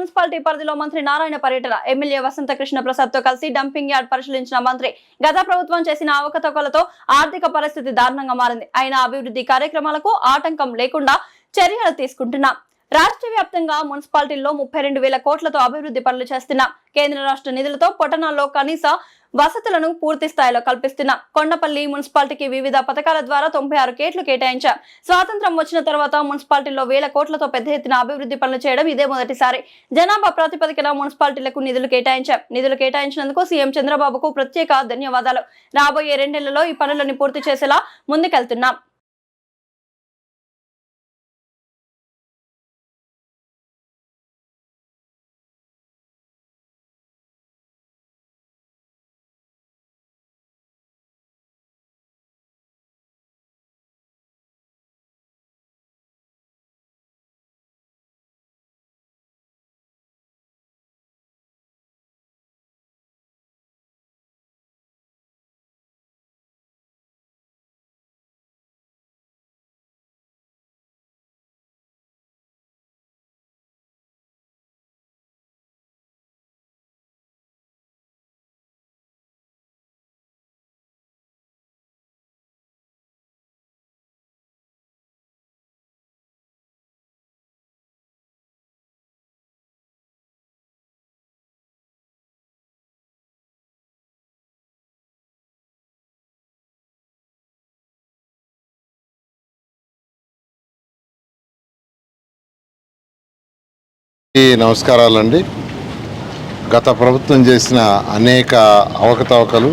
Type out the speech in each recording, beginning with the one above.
Municipality పరిధిలో మంత్రి నారాయణ పర్యటన ఎమ్మెల్యే వసంత కృష్ణ ప్రసాద్ తో కలిసి డంపింగ్ యార్డ్ పరిశీలించిన మంత్రి గత ప్రభుత్వం చేసిన అవకతవకలతో ఆర్థిక పరిస్థితి దారుణంగా మారింది. అయినా అభివృద్ధి కార్యక్రమాలకు ఆటంకం లేకుండా చర్యలు తీసుకుంటున్నాం. రాష్ట్ర వ్యాప్తంగా మున్సిపాలిటీల్లో 32,000 కోట్లతో అభివృద్ధి పనులు చేస్తున్నాం. కేంద్ర రాష్ట్ర నిధులతో పట్టణాల్లో కనీస వసతులను పూర్తి స్థాయిలో కల్పిస్తున్నాం. కొండపల్లి మున్సిపాలిటీకి వివిధ పథకాల ద్వారా 96 కోట్లు కేటాయించాం. స్వాతంత్రం వచ్చిన తర్వాత మున్సిపాలిటీల్లో 1,000 కోట్లతో పెద్ద ఎత్తున అభివృద్ధి పనులు చేయడం ఇదే మొదటిసారి. జనాభా ప్రాతిపదికన మున్సిపాలిటీలకు నిధులు కేటాయించాం. నిధులు కేటాయించినందుకు సీఎం చంద్రబాబుకు ప్రత్యేక ధన్యవాదాలు. రాబోయే 2 నెలల్లో ఈ పనులను పూర్తి చేసేలా ముందుకెళ్తున్నాం. నమస్కారాలండి. గత ప్రభుత్వం చేసిన అనేక అవకతవకలు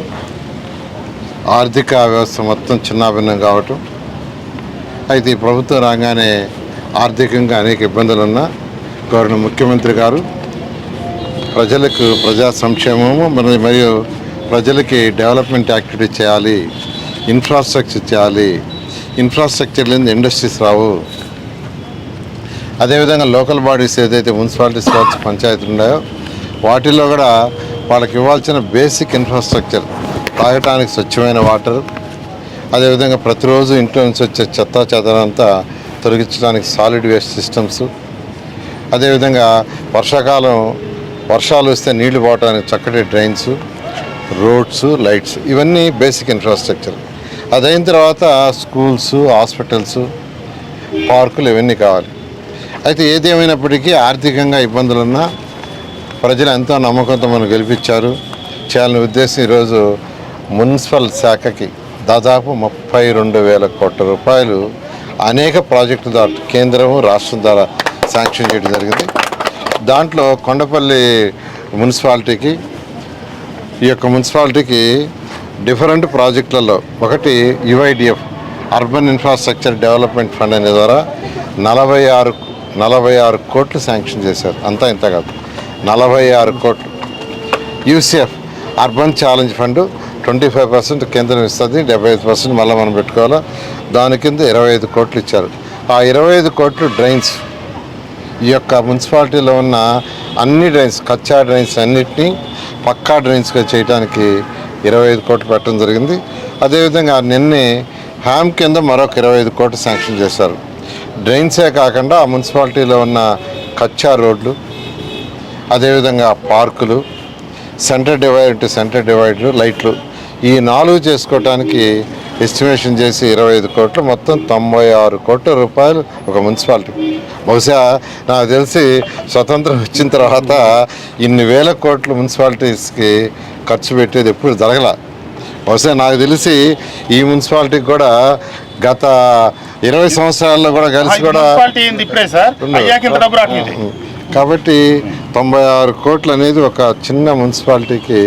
ఆర్థిక వ్యవస్థ మొత్తం చిన్నాభిన్నం కావటం, అయితే ఈ ప్రభుత్వం రాగానే ఆర్థికంగా అనేక ఇబ్బందులు ఉన్న గౌరవ ముఖ్యమంత్రి గారు ప్రజలకు ప్రజా సంక్షేమము మరియు ప్రజలకి డెవలప్మెంట్ యాక్టివిటీ చేయాలి, ఇన్ఫ్రాస్ట్రక్చర్ చేయాలి, ఇన్ఫ్రాస్ట్రక్చర్ లేని ఇండస్ట్రీస్ రావు. అదేవిధంగా లోకల్ బాడీస్ ఏదైతే మున్సిపాలిటీస్ కావచ్చు, పంచాయతీలు ఉన్నాయో వాటిల్లో కూడా వాళ్ళకి ఇవ్వాల్సిన బేసిక్ ఇన్ఫ్రాస్ట్రక్చర్, తాగటానికి స్వచ్ఛమైన వాటర్, అదేవిధంగా ప్రతిరోజు ఇంట్లో నుంచి వచ్చే చెత్త చెదరంతా తొలగించడానికి సాలిడ్ వేస్ట్ సిస్టమ్స్, అదేవిధంగా వర్షాలు వస్తే నీళ్లు పోవడానికి చక్కటి డ్రైన్స్, రోడ్స్, లైట్స్, ఇవన్నీ బేసిక్ ఇన్ఫ్రాస్ట్రక్చర్. అదైన తర్వాత స్కూల్స్, హాస్పిటల్స్, పార్కులు ఇవన్నీ కావాలి. అయితే ఏది ఏమైనప్పటికీ ఆర్థికంగా ఇబ్బందులున్నా ప్రజలు ఎంతో నమ్మకంతో మనం గెలిపించారు. చేయాలని ఉద్దేశం ఈరోజు మున్సిపల్ శాఖకి దాదాపు 32,000 కోట్ల రూపాయలు అనేక ప్రాజెక్టుల ద్వారా కేంద్రము రాష్ట్రం ద్వారా శాంక్షన్ చేయడం జరిగింది. దాంట్లో కొండపల్లి మున్సిపాలిటీకి ఈ యొక్క మున్సిపాలిటీకి డిఫరెంట్ ప్రాజెక్టులలో ఒకటి UIDF urban infrastructure development fund అనే ద్వారా 46 కోట్లు శాంక్షన్ చేశారు. అంతా ఇంత కాదు, 46 కోట్లు. UCF అర్బన్ ఛాలెంజ్ ఫండ్ 25% కేంద్రం ఇస్తుంది, 75% మళ్ళీ మనం పెట్టుకోవాలా. దాని కింద 25 కోట్లు ఇచ్చారు. ఆ 25 కోట్లు డ్రైన్స్, ఈ యొక్క మున్సిపాలిటీలో ఉన్న అన్ని డ్రైన్స్, కచ్చా డ్రైన్స్ అన్నిటినీ పక్కా డ్రైన్స్గా చేయడానికి 25 కోట్లు పెట్టడం జరిగింది. అదేవిధంగా నిన్నే హ్యామ్ కింద మరొక 25 కోట్లు శాంక్షన్ చేశారు. డ్రైన్సే కాకుండా ఆ మున్సిపాలిటీలో ఉన్న కచ్చా రోడ్లు, అదేవిధంగా పార్కులు, సెంటర్ డివైడర్లు, లైట్లు, ఈ 4 చేసుకోవటానికి ఎస్టిమేషన్ చేసి 25 కోట్లు, మొత్తం 96 కోట్ల రూపాయలు ఒక మున్సిపాలిటీ. బహుశా నాకు తెలిసి స్వతంత్రం వచ్చిన తర్వాత ఇన్ని వేల కోట్లు మున్సిపాలిటీస్కి ఖర్చు పెట్టేది ఎప్పుడు జరగల. బహుశా నాకు తెలిసి ఈ మున్సిపాలిటీకి కూడా గత 20 సంవత్సరాల్లో కూడా కలిసి కూడా కాబట్టి 96 కోట్లు అనేది ఒక చిన్న మున్సిపాలిటీకి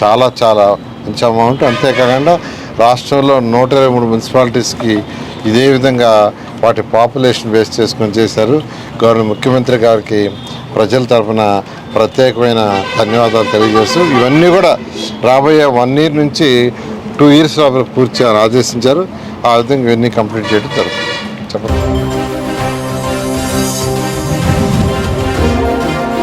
చాలా చాలా మంచి అమౌంట్. అంతేకాకుండా రాష్ట్రంలో 123 మున్సిపాలిటీస్కి ఇదే విధంగా వాటి పాపులేషన్ బేస్ చేసుకొని చేశారు. గౌరవ ముఖ్యమంత్రి గారికి ప్రజల తరఫున ప్రత్యేకమైన ధన్యవాదాలు తెలియజేస్తూ ఇవన్నీ కూడా రాబోయే 1 year నుంచి 2 years లోపల పూర్తి చేయాలని ఆదేశించారు. ఆ విధంగా ఇవన్నీ కంప్లీట్ చేయడం జరుగుతుంది. చెప్పండి.